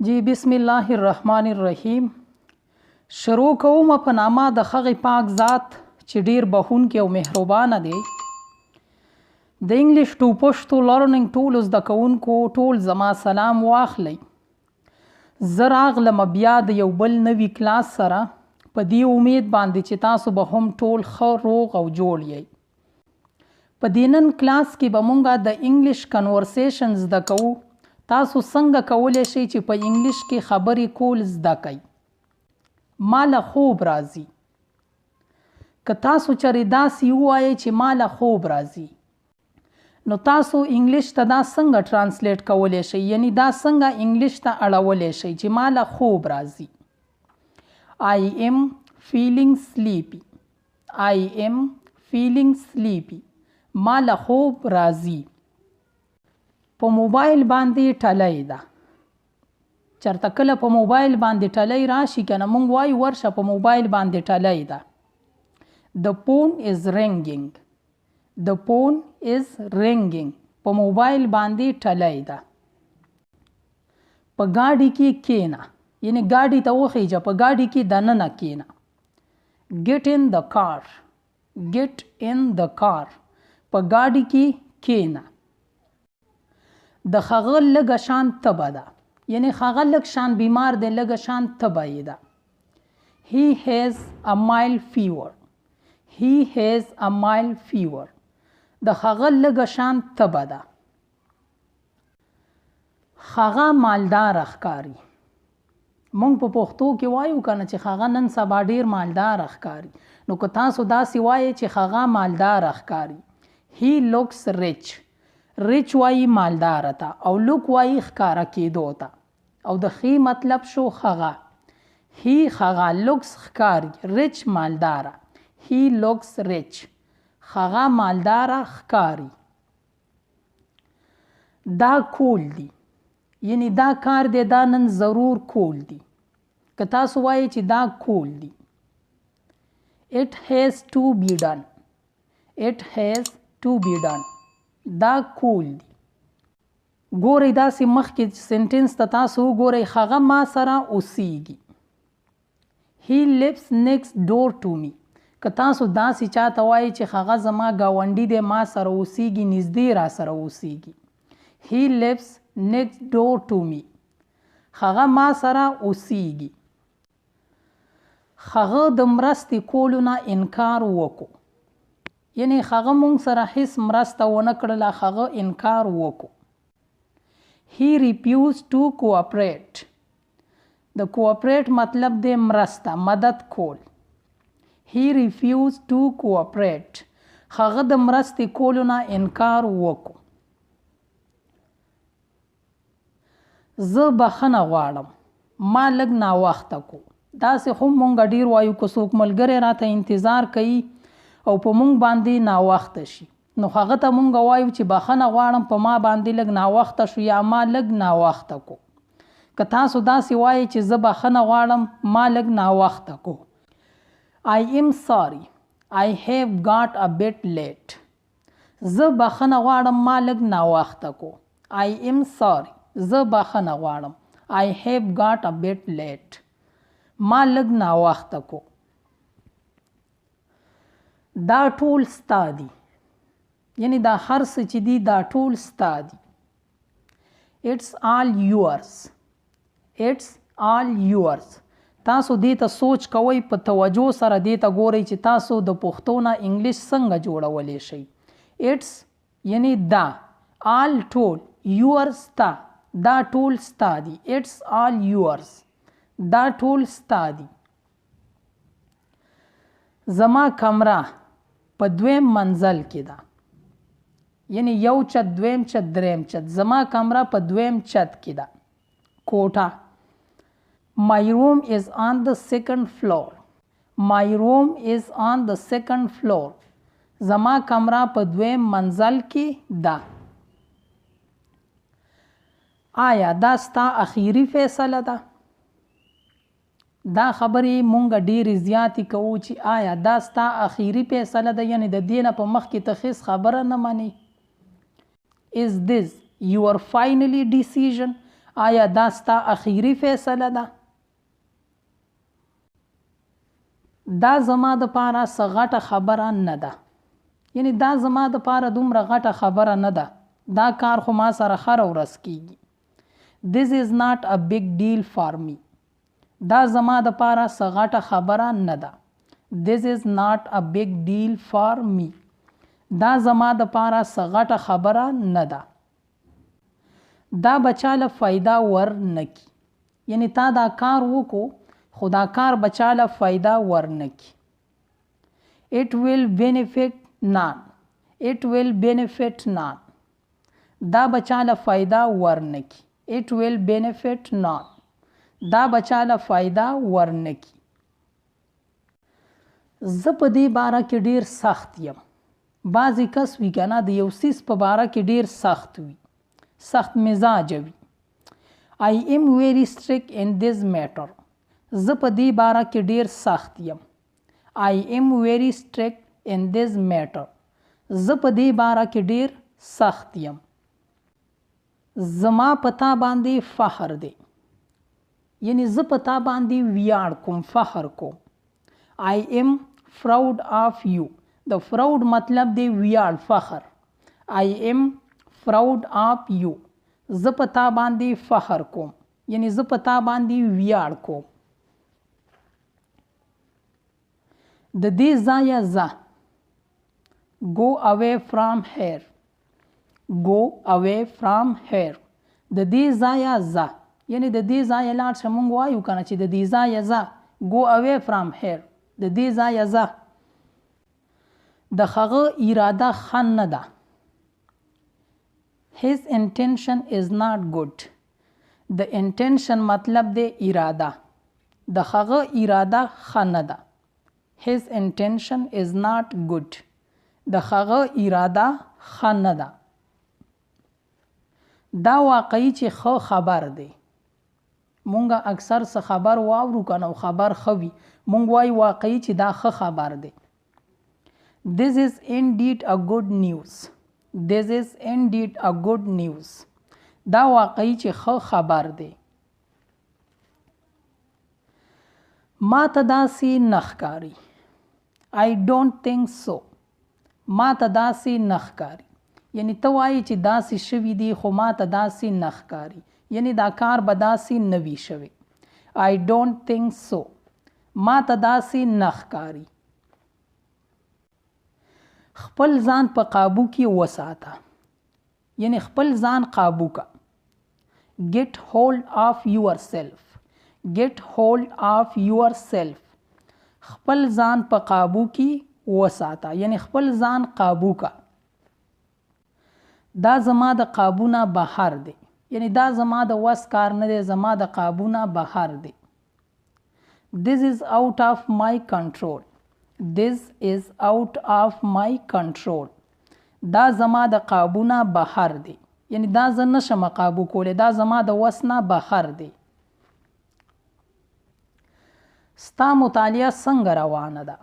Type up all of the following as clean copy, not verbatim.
جی بسم الله الرحمن الرحیم. شروع کوم په نامه د هغې پاک ذات چې ډیر بخښونکی او مهربانه دی. د انګلیش ټو پښتو لرننګ ټولو زده کوونکو ټول زما سلام واخلئ. زه راغلم بیا د یو بل نوي کلاس سره په دې امید باندې چې تاسو به هم ټول ښه روغ او جوړ یئ. په دې نن کلاس کې به مونږ د انګلیش کنورسیشن زده کوو. تاسو څنګه کولی شئ چې په انګلیش کې خبرې کول زده کئ. ما له خوب راځي. که تاسو چېرې داسې ووایئ چې ما له خوب راځي، نو تاسو انګلیش ته دا څنګه ټرانسلیټ کولی شئ، یعنی دا څنګه انګلیش ته اړولی شئ چې ما له خوب راځي. I am feeling sleepy. I am feeling sleepy. ما له خوب راځي. په موبایل باندې ټلی ده. چېرته کله په موبایل باندې ټلی راشي که نه، موږ وایو ورشه په موبایل باندې ټلی ده. The phone is ringing. The phone is ringing. په موبایل باندې ټلی ده. په ګاډي کې کېنه، یعنی ګاډي ته وخیژه، په ګاډي کې دننه کېنه. Get in the car. Get in the car. په ګاډي کې کېنه. د هغه لږه شان تبه ده، یعنی هغه لږ شان بیمار دی، لږه شان تبه یې ده. He has a mild fever. He has a mild fever. د هغه لږه شان تبه ده. هغه مالدار ښکاري. موږ په پښتو کې وایو که نه چې هغه نن سبا ډیر مالدار ښکاري، نو که تاسو داسې وایئ چې هغه مالدار ښکاري. He looks rich. ریچ وایي مالداره ته، او لوک وایي ښکاره کېدو ته، او د ښې مطلب شو هغه. هی هغه لوکس ښکاري، ریچ مالداره. هی لوکس ریچ، هغه مالداره ښکاري. دا کول دی، یعنی دا کار دی، دا نن ضرور کول دی. که تاسو وایئ چې دا کول دی. It has to be done. It has to be done. دا کول دی. ګورئ داسې مخکې سنټنس ته تاسو وګورئ، هغه ما سره اوسیږي. He lives next door to me. که تاسو داسې چاته وایئ چې هغه زما ګاونډي دی، ما سره اوسیږي، نږدې را سره اوسیږي. He lives next door to me. هغه ما سره اوسیږي. هغه د مرستې کولو نه انکار وکړو، یعنی هغه مونږ سره هیڅ مرسته ونه کړله، هغه انکار وکړو. He refused to cooperate. د cooperate مطلب دی مرسته، مدد کول. He refused to cooperate. هغه د مرستې کولو نه انکار وکړو. زه بخښنه غواړم. ما لږ ناوخته کو. داسې هم مونږ ډیر وایو که څوک ملګری راته انتظار کوي او په مونږ باندې ناوخته شي، نو هغه ته مونږ وایو چې بخښنه غواړم، په ما باندې لږ ناوخته شو، یا ما لږ ناوخته کو. که تاسو داسې وایئ چې زه بخښنه غواړم، ما لږ ناوخته کو. I am sorry. I have got a bit late. زه بخښنه غواړم، ما لږ ناوخته کو. I am sorry. زه بخښنه غواړم. I have got a bit late. ما لږ ناوخته کو. دا ټول ستا دي، یعنی دا هر څه چې دي دا ټول ستا دي. It's all yours. It's all yours. تاسو دې ته سوچ کوئ، په توجه سره دې ته ګورئ چې تاسو د پښتو نه انګلیش څنګه جوړولی شئ. It's یعنی دا، all ټول، yours ستا، دا ټول ستا دي. It's all yours. دا ټول ستا دي. زما کمره په دویم منزل کې ده، یعنی یو چت، دویم چت، دریم چت. زما کمره په دویم چت کې ده. کوټه. My room is on the second floor. My room is on the second floor. زما کمره په دویم منزل کې ده. آیا دا ستا اخیری فیصله ده؟ دا خبرې مونږ ډېرې زیاتې کوو چې آیا دا ستا اخیری فیصله ده، یعنی د دې نه په مخکې ته هېڅ خبره نه منې. Is this your finally decision? آیا دا ستا اخیری فیصله ده؟ دا زما دپاره څه غټه خبره نه ده. یعنی دا زما دپاره دومره غټه خبره نه ده. دا کار خو ما سره هره ورځ کیږي. This is not a big deal for me. دا زما دپاره څه غټه خبره نه ده. This is not a big deal for me. دا زما دپاره څه غټه خبره نه ده. دا بچاله فایده ور نکی. یعنی تا دا کار وکړو خو دا کار بچاله فایده ور نکی. It will benefit none. It will benefit none. دا بچاله فایده ور نکی. It will benefit none. دا بچاله فایده ور نکی. زه په دې باره کې ډیر سخت یم. بعضې کس وي که نه د یو څیز په باره کې ډیر سخت وي، سخت مزاجه وي. I am very strict in this matter. زه په دې باره کې ډیر سخت یم. I am very strict in this matter. زه په دې باره کې ډیر سخت یم. زما په تا باندې فخر دی. یعنی زه په تا باندې ویاړ کوم، فخر کوم. I am proud of you. د proud مطلب دی ویاړ، فخر. I am proud of you. زه په تا باندې فخر کوم. یعنی زه په تا باندې ویاړ کوم. د دې ځایه ځه. Go away from here. Go away from here. د دې ځایه ځه. یعنی د دې ځایه لاړ شه. موږ وایو که نه چې د دې ځایه ځه. Go away from here. د دې ځایه ځه. د هغه اراده ښه نه ده. His intention is not good. د intention مطلب دی اراده. د هغه اراده ښه نه ده. His intention is not good. د هغه اراده ښه نه ده. دا واقعي چې ښه خبر دی. مونږ اکثر څه خبر واورو که نه خبر ښه وي، مونږ وایو واقعي چې دا ښه خبر دی. This is indeed a good news. This is indeed a good news. دا واقعي چې ښه خبر دی. ما ته داسې نه ښکاري. I don't think so. ما ته داسې نه ښکاري. یعنی ته وایي چې داسې شوي دي خو ما ته داسې نه ښکاري. یعنی دا کار به داسې نه وي شوی. I don't think so. ما ته داسې نه ښکاري. خپل ځان په قابو کې وساته. یعنی خپل ځان قابو کا. Get hold of yourself. Get hold of yourself. خپل ځان په قابو کې وساته. یعنی خپل ځان قابو کا. دا زما د قابو نه بهر دی. یعنی دا زما د وس کار نه دی، زما د قابو نه بهر دی. This is out of my control. This is out of my control. دا زما د قابو نه بهر دی. یعنی دا زه نشم قابو کولی، دا زما د وس نه بهر دی. ستا مطالعه څنګه روانه ده؟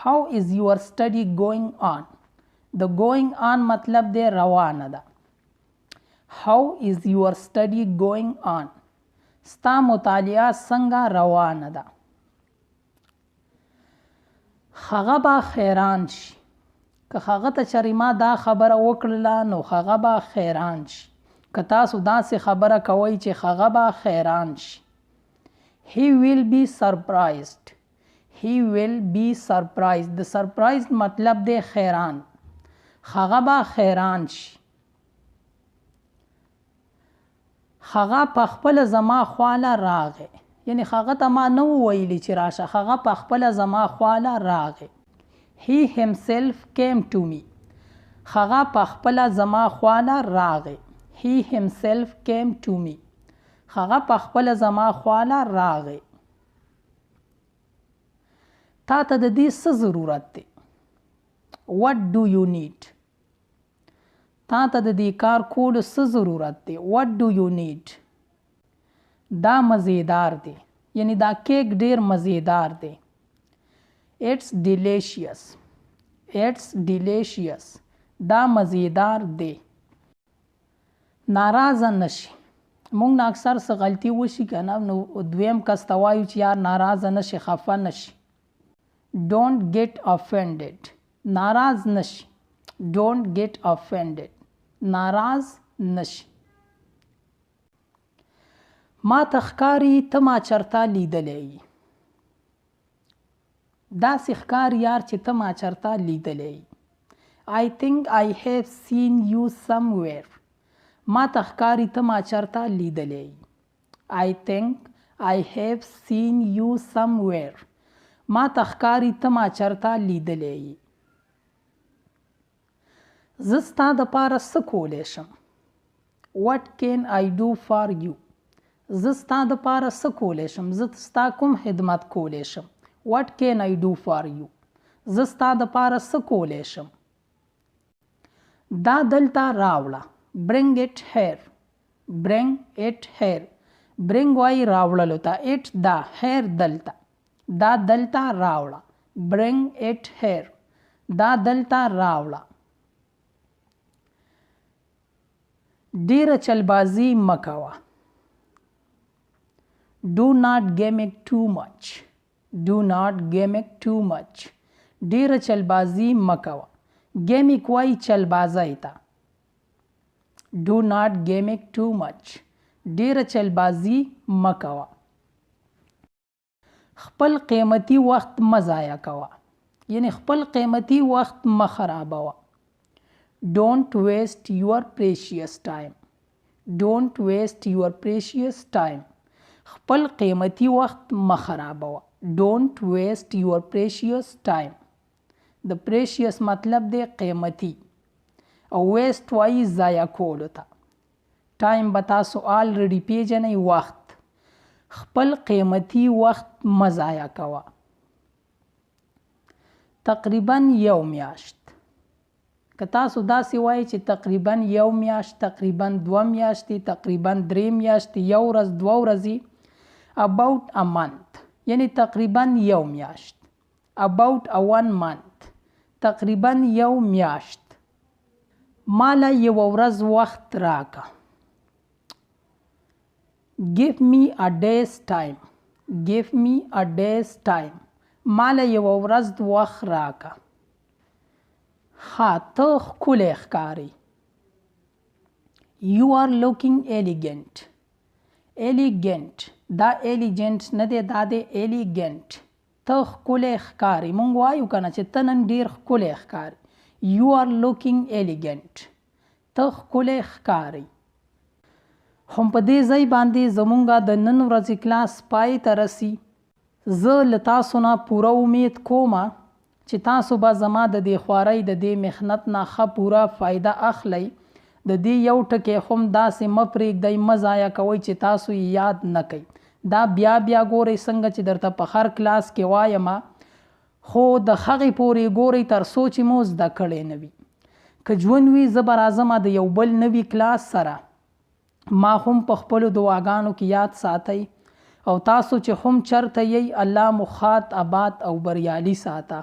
How is your study going on? د going on مطلب دی روانه ده. How is your study going on? ستا مطالعه څنګه روانه ده؟ هغه به حیران شي. که هغه ته چېرې ما دا خبره وکړله نو هغه به حیران شي. که تاسو داسې خبره کوئ چې هغه به حیران شي. He will be surprised. He will be surprised. د surprised مطلب دی حیران. هغه به حیران شي. هغه په خپله زما خواله راغی. یعنی هغه ته ما نه وویلي چې راشه، هغه په خپله زما خواله راغی. He himself came to me. هغه په خپله زما خواله راغی. He himself came to me. هغه په خپله زما خواله راغی. تا ته د دې څه ضرورت دی؟ What do you need? تا ته د دې کار کولو څه ضرورت دی؟ What do you need? دا مزیدار دی. یعنی دا کیک ډیر مزیدار دی. It's delicious. It's delicious. دا مزیدار دی. ناراضه نشي. مونږ نه اکثر څه غلطي وشي که نه نو دویم کس ته وایو چې یار ناراضه نشي خفه نشي. ډونټ ګیټ افینډډ ناراض نشي. ډونټ ګیټ افینډډ ناراض نشي. ما ته ښکاري ته ما چرته لیدلی یې. داسې ښکاري یار چې ته ما چرته لیدلی یې. I think I have seen you somewhere. ما ته ښکاري ته ما چرته لیدلی یې. I think I have seen you somewhere. ما ته ښکاري ته ما چرته لیدلی یې. زه ستا دپاره څه کولی شم. What can I do for you. زه ستا دپاره څه کولی شم. زه ستا کوم خدمت کولی شم. What can I do for you. زه ستا دپاره څه کولی شم. دا دلته راوړه. Bring it here. Bring it here. Bring وایي راوړلو ته. It دا here دلته. دا دلته راوړه. Bring it here. دا دلته راوړه. ډیره چلبازي مه کوه. Do not gimmick too much. Do not gimmick too much. ډیره چلبازي مه کوه. ګیمیک وایي چلبازۍ ته. Do not gimmick too much. ډیره چلبازي مه کوه. خپل قیمتي وخت مه ضایع کوه. یعنی خپل قیمتي وخت مه خرابوه. Don't waste your precious time. Don't waste your precious time. خپل قیمتي وخت مه خرابوه. Don't waste your precious time. د precious مطلب دی قیمتي او waste وایي ضایع کولو ته. ټایم به تاسو آلریډي پیژنئ وخت. خپل قیمتي وخت مه ضایع کوه. تقریبا یو میاشت. که تاسو داسې وایئ چې تقریبا یو میاشت، تقریبا 2 میاشتې، تقریبا 3 میاشتې، یو ورځ 2 ورځې. about a month یعنی تقریبا یو میاشت. about a 1 month تقریبا یو میاشت. مالا یو ورځ وخت راکه. give me a day's time. give me a day's time. مالا یو ورځ وخت راکه. ها ته ښکلی ښکاري. you are looking elegant. elegant دا elegant نه دی، دا دی elegant. ته ښکلی ښکاري. مونږ وایو که نه چې ته نن ډېر ښکلی ښکاري. you are looking elegant. ته ښکلی ښکاري. هم په دې ځای باندې زمونږ د نن ورځې کلاس پای ته رسي. زه له تاسو نه پوره امید کومه چې تاسو به زما د دې خوارۍ د دې محنت نه ښه پوره فایده اخلئ. د دې یو ټکی هم داسې مه پرېږدئ، مه ضایع کوئ چې تاسو یې یاد نه کوئ. دا بیا ګورئ څنګه چې درته په هر کلاس کې وایم، خو د هغې پورې ګورئ تر څو چې مو زده کړی نه وي. که ژوند وي زه به راځم د یو بل نوي کلاس سره. ما هم په خپلو دعاګانو کې یاد ساتئ او تاسو چې هم چرته یئ الله مو ښاد، آباد او بریالي ساته.